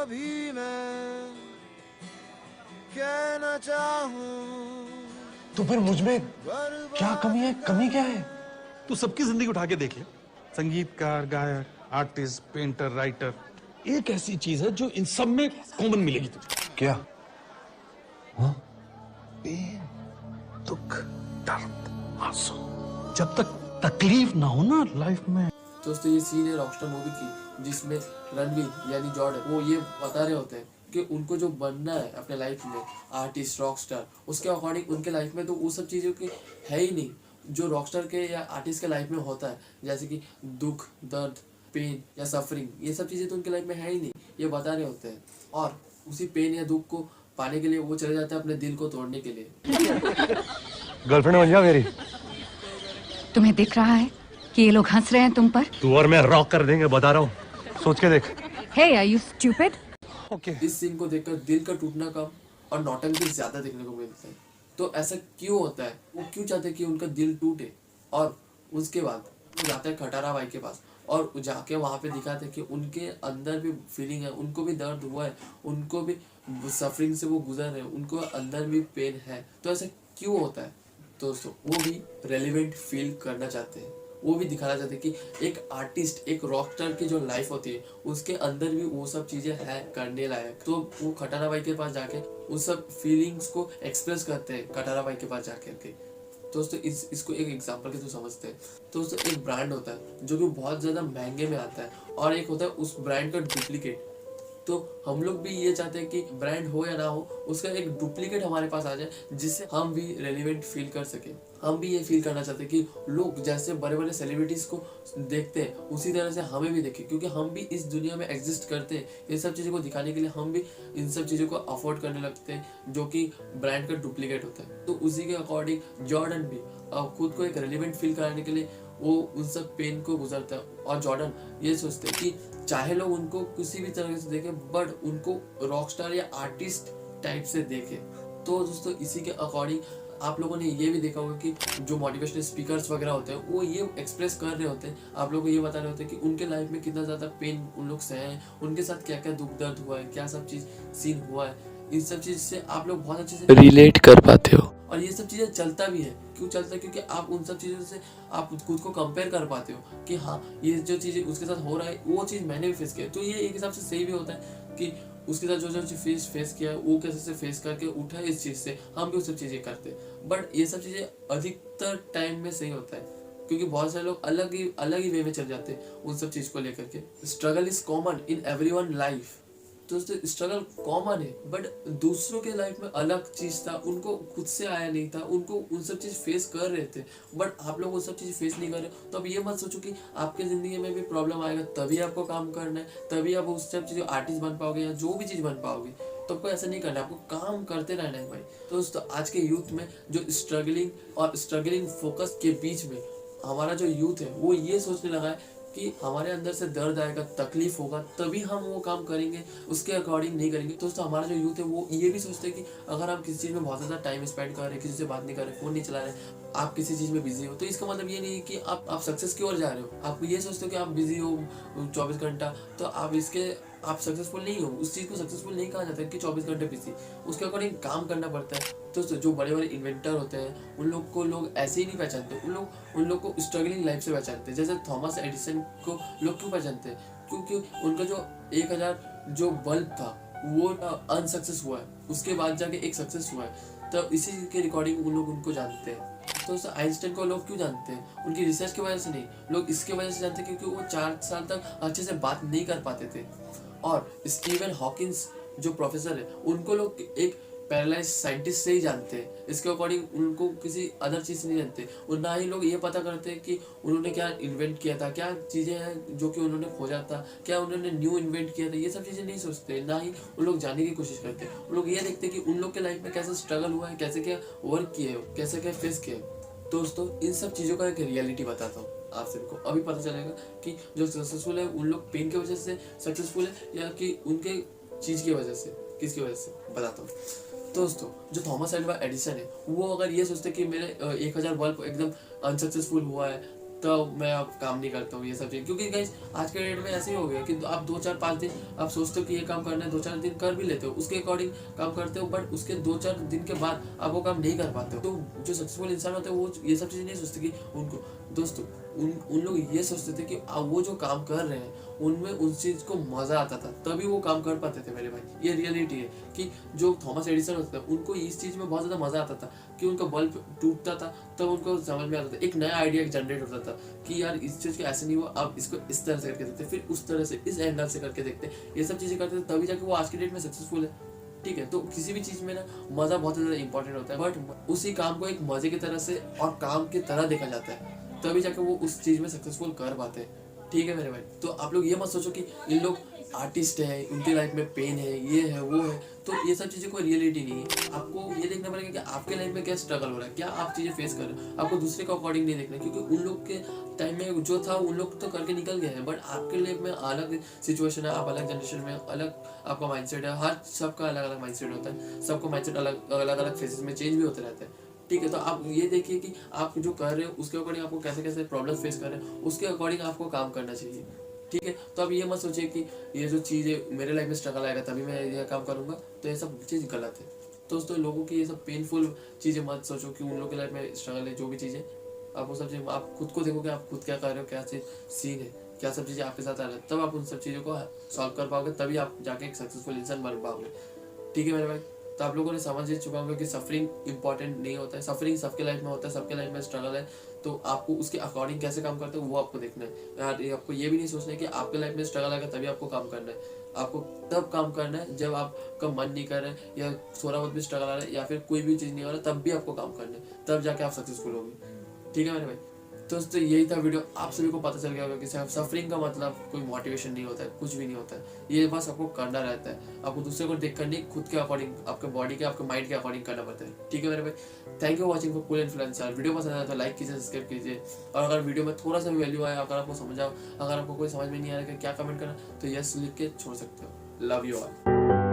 भी मैं कहना चाहूं। तो फिर मुझ में क्या कमी है? कमी क्या है? तू सबकी जिंदगी उठा के देख ले, संगीतकार, गायक, आर्टिस्ट, पेंटर, राइटर, एक ऐसी चीज है जो इन सब में कॉमन मिलेगी तुझे। क्या? हाँ? पेन, दुख, दर्द, आंसू। जब तक तकलीफ ना हो ना लाइफ में। दोस्तों ये सीन है रॉकस्टार मूवी की, जिसमें रणवीर यानी जॉर्डन वो ये बता रहे होते हैं कि उनको जो बनना है अपने लाइफ में, आर्टिस्ट, रॉकस्टार, उसके अकॉर्डिंग उनके लाइफ में तो वो सब चीज़ों की है ही नहीं जो रॉकस्टार के या आर्टिस्ट के लाइफ में होता है, जैसे कि दुख, दर्द, पेन या सफरिंग, ये सब चीज़ें तो उनके लाइफ में है ही नहीं, ये बता रहे होते हैं। और उसी पेन या दुख को पाने के लिए वो चले जाते हैं अपने दिल को तोड़ने के लिए। गर्लफ्रेंड बन जा मेरी। तुम्हें दिख रहा है कि ये लोग हंस रहे हैं तुम पर? तू और मैं रॉक कर देंगे, बता रहा हूँ, सोच के देख। Hey, are you stupid? इस सीन को देखकर दिल का टूटना कम और नौटंकी ज्यादा देखने को मिलता है। तो ऐसा क्यों होता है? वो क्यों चाहते हैं कि उनका दिल टूटे? और उसके बाद वो जाते हैं खटारा भाई के पास और जाके वहाँ पे दिखाते हैं कि उनके अंदर भी फीलिंग है, उनको भी दर्द हुआ है, उनको भी सफरिंग से वो गुजर रहे हैं, उनको अंदर भी पेन है। तो ऐसा क्यों होता है? दोस्तों वो भी रेलिवेंट फील करना चाहते हैं, वो भी दिखाना चाहते हैं कि एक आर्टिस्ट, एक रॉकस्टार की जो लाइफ होती है उसके अंदर भी वो सब चीजें हैं करने लायक। तो वो खटारा भाई के पास जाके उस सब फीलिंग्स को एक्सप्रेस करते हैं खटारा भाई के पास जाकर के। दोस्तों इसको एक एग्जांपल के थ्रू समझते हैं। दोस्तों एक ब्रांड होता है जो कि बहुत ज़्यादा महंगे में आता है और एक होता है उस ब्रांड का डुप्लीकेट। तो हम लोग भी ये चाहते हैं कि ब्रांड हो या ना हो उसका एक डुप्लीकेट हमारे पास आ जाए जिससे हम भी रेलिवेंट फील कर सके। हम भी ये फील करना चाहते हैं कि लोग जैसे बड़े बड़े सेलिब्रिटीज़ को देखते हैं उसी तरह से हमें भी देखें, क्योंकि हम भी इस दुनिया में एग्जिस्ट करते हैं। ये सब चीज़ों को दिखाने के लिए हम भी इन सब चीज़ों को अफोर्ड करने लगते हैं जो कि ब्रांड का डुप्लीकेट होता है। तो उसी के अकॉर्डिंग जॉर्डन भी खुद को एक रेलिवेंट फील कराने के लिए वो उन सब पेन को गुजरता है। और जॉर्डन ये सोचते हैं कि चाहे लोग उनको किसी भी तरह से देखें बट उनको रॉकस्टार या आर्टिस्ट टाइप से देखें। तो दोस्तों इसी के अकॉर्डिंग आप लोगों ने ये भी देखा होगा कि जो मोटिवेशनल स्पीकर्स वगैरह होते हैं वो ये एक्सप्रेस कर रहे होते हैं, आप लोगों को ये बता रहे होते हैं कि उनके लाइफ में कितना ज़्यादा पेन उन लोग सहे हैं, उनके साथ क्या क्या दुख दर्द हुआ है, क्या सब चीज़ सीन हुआ है। इन सब चीज़ से आप लोग बहुत अच्छे से रिलेट कर पाते हो और ये सब चीज़ें चलता भी है। क्यों चलता है? क्योंकि आप उन सब चीज़ों से आप खुद को कंपेयर कर पाते हो कि हाँ ये जो चीज़ें उसके साथ हो रहा है वो चीज़ मैंने भी फेस किया। तो ये एक हिसाब से सही भी होता है कि उसके साथ जो जो चीज़ फेस किया है वो कैसे से फेस करके उठा है, इस चीज़ से हम भी वो सब चीज़ें करते हैं। बट ये सब चीज़ें अधिकतर टाइम में सही होता है क्योंकि बहुत सारे लोग अलग ही वे में चल जाते हैं उन सब चीज़ को लेकर के। Struggle is common in everyone life. दोस्तों स्ट्रगल कॉमन है बट दूसरों के लाइफ में अलग चीज़ था, उनको खुद से आया नहीं था, उनको उन सब चीज़ फेस कर रहे थे बट आप लोग वो सब चीज़ फेस नहीं कर रहे। तो अब ये मत सोचो कि आपके ज़िंदगी में भी प्रॉब्लम आएगा तभी आपको काम करना है, तभी आप उस सब चीज़ों आर्टिस्ट बन पाओगे या जो भी चीज़ बन पाओगे। तो आपको ऐसा नहीं करना है, आपको काम करते रहना है भाई। तो दोस्तों आज के यूथ में जो स्ट्रगलिंग फोकस के बीच में हमारा जो यूथ है वो ये सोचने लगा है कि हमारे अंदर से दर्द आएगा, तकलीफ होगा तभी हम वो काम करेंगे, उसके अकॉर्डिंग नहीं करेंगे। दोस्तों हमारा जो यूथ है वो ये भी सोचते हैं कि अगर हम किसी चीज़ में बहुत ज़्यादा टाइम स्पेंड कर रहे हैं, किसी से बात नहीं कर रहे, फ़ोन नहीं चला रहे, आप किसी चीज़ में बिजी हो, तो इसका मतलब ये नहीं है कि आप सक्सेस की ओर जा रहे हो। आप ये सोचते हो कि आप बिजी हो 24 घंटा, तो आप सक्सेसफुल नहीं हो। उस चीज़ को सक्सेसफुल नहीं कहा जाता है कि 24 घंटे बिजी, उसके अकॉर्डिंग काम करना पड़ता है। तो जो बड़े बड़े इन्वेंटर होते हैं उन लोग को लोग ऐसे ही नहीं पहचानते, उन लोग को स्ट्रगलिंग लाइफ से पहचानते हैं। जैसे थॉमस एडिसन को लोग क्यों पहचानते हैं? क्योंकि उनका जो 1000 जो बल्ब था वो अनसक्सेस हुआ है, उसके बाद जाके एक सक्सेस हुआ है, तो इसी के रिकॉर्डिंग उन लोग उनको जानते हैं। तो आइंस्टाइन को लोग क्यों जानते हैं? उनकी रिसर्च की वजह से नहीं, लोग इसके वजह से जानते हैं क्योंकि वो 4 साल तक अच्छे से बात नहीं कर पाते थे। और स्टीवन हॉकिंस जो प्रोफेसर है उनको लोग एक पैरालाइज साइंटिस्ट से ही जानते हैं, इसके अकॉर्डिंग उनको किसी अदर चीज़ से नहीं जानते। और ना ही लोग ये पता करते हैं कि उन्होंने क्या इन्वेंट किया था, क्या चीज़ें हैं जो कि उन्होंने खोजा था, क्या उन्होंने न्यू इन्वेंट किया था, ये सब चीज़ें नहीं सोचते, ना ही उन लोग जानने की कोशिश करते। उन लोग ये देखते हैं कि उन लोग के लाइफ में कैसे स्ट्रगल हुआ है, कैसे क्या वर्क किए हो, कैसे क्या फेस किया। दोस्तों इन सब चीज़ों का एक रियलिटी बताता हूँ आप सबको, अभी पता चलेगा कि जो सक्सेसफुल है उन लोग पेन की वजह से सक्सेसफुल है या कि उनके चीज़ की वजह से, किसकी वजह से, बताता हूँ। दोस्तों जो थॉमस एल्वा एडिसन है वो अगर ये सोचते कि मेरे 1000 बल्ब एकदम अनसक्सेसफुल हुआ है तो मैं अब काम नहीं करता हूँ ये सब चीज़, क्योंकि गाइस आज के डेट में ऐसे ही हो गया कि आप 2-4-5 दिन आप सोचते हो कि ये काम करना है, 2-4 दिन कर भी लेते हो, उसके अकॉर्डिंग काम करते हो, बट उसके 2-4 दिन के बाद आप वो काम नहीं कर पाते हो। तो जो सक्सेसफुल इंसान होते हैं वो ये सब चीज़ें नहीं सोचते कि उनको दोस्तों उन लोग ये सोचते थे कि वो जो काम कर रहे हैं उनमें उस चीज़ को मज़ा आता था, तभी वो काम कर पाते थे मेरे भाई। ये रियलिटी है कि जो थॉमस एडिसन होते हैं उनको इस चीज़ में बहुत ज़्यादा मज़ा आता था कि उनका बल्ब टूटता था तब उनको समझ में आता था, एक नया आइडिया जनरेट होता था कि यार इस चीज़ को ऐसे नहीं हुआ, अब इसको इस तरह से करके देखते, फिर उस तरह से इस एंगल से करके देखते, ये सब चीज़ें करते थे, तभी जाके वो आज की डेट में सक्सेसफुल है। ठीक है, तो किसी भी चीज़ में ना मज़ा बहुत ज़्यादा इंपॉर्टेंट होता है, बट उसी काम को एक मज़े की तरह से और काम की तरह देखा जाता है, तभी जाके वो उस चीज़ में सक्सेसफुल कर पाते हैं। ठीक है मेरे भाई, तो आप लोग ये मत सोचो कि इन लोग आर्टिस्ट है, उनकी लाइफ में पेन है, ये है वो है, तो ये सब चीज़ें कोई रियलिटी नहीं है। आपको ये देखना पड़ेगा कि आपके लाइफ में क्या स्ट्रगल हो रहा है, क्या आप चीज़ें फेस कर रहे हो, आपको दूसरे के अकॉर्डिंग नहीं देखना, क्योंकि उन लोग के टाइम में जो था उन लोग तो करके निकल गए हैं, बट आपके लाइफ में अलग सिचुएशन है, आप अलग जनरेशन में, अलग आपका माइंडसेट है, हर सबका अलग अलग माइंडसेट होता है, सबका माइंडसेट अलग अलग फेजेस में चेंज भी होते रहते हैं। ठीक है, तो आप ये देखिए कि आप जो कर रहे हो उसके अकॉर्डिंग आपको कैसे कैसे प्रॉब्लम फेस कर रहे हो, उसके अकॉर्डिंग आपको काम करना चाहिए। ठीक है, तो अब ये मत सोचिए कि ये जो चीज़ है मेरे लाइफ में स्ट्रगल आएगा तभी मैं ये काम करूंगा, तो ये सब चीज़ गलत है। तो दोस्तों लोगों की ये सब पेनफुल चीज़ें मत सोचो कि उन लोगों की लाइफ में स्ट्रगल है, जो भी चीज़ें आप वो सब चीज़ आप खुद को देखो कि आप खुद क्या कर रहे हो, क्या चीज़ सीन है, क्या सब चीज़ें आपके साथ आ रहा है, तब आप उन सब चीज़ों को सॉल्व कर पाओगे, तभी आप जाके एक सक्सेसफुल इंसान बन पाओगे। ठीक है मेरे भाई, तो आप लोगों ने समझ ही चुका होगा कि सफरिंग इंपॉर्टेंट नहीं होता है, सफरिंग सबके लाइफ में होता है, सबके लाइफ में स्ट्रगल है, तो आपको उसके अकॉर्डिंग कैसे काम करते हो वो आपको देखना है यार। आपको ये भी नहीं सोचना है कि आपके लाइफ में स्ट्रगल आएगा तभी आपको काम करना है, आपको तब काम करना है जब आपका मन नहीं कर रहा है या थोड़ा बहुत भी स्ट्रगल आ रहा है या फिर कोई भी चीज़ नहीं हो रहा, तब भी आपको काम करना है, तब जाके आप सक्सेसफुल होंगे। ठीक है मेरे भाई, तो दोस्तों यही था वीडियो, आप सभी को पता चल गया होगा कि सफरिंग का मतलब कोई मोटिवेशन नहीं होता है, कुछ भी नहीं होता है, ये बस आपको करना रहता है, आपको दूसरे को देख कर नहीं, खुद के अकॉर्डिंग, आपके बॉडी के, आपके माइंड के अकॉर्डिंग करना पड़ता है। ठीक है मेरे भाई, thank you watching for cool influencer. Video पसंद आया तो लाइक कीजिए, सब्सक्राइब कीजिए, और अगर वीडियो में थोड़ा सा भी वैल्यू आया, अगर आपको समझ आओ, अगर आपको कोई समझ में नहीं आ रहा है कि क्या कमेंट करना, तो यस लिख के छोड़ सकते हो। Love you all.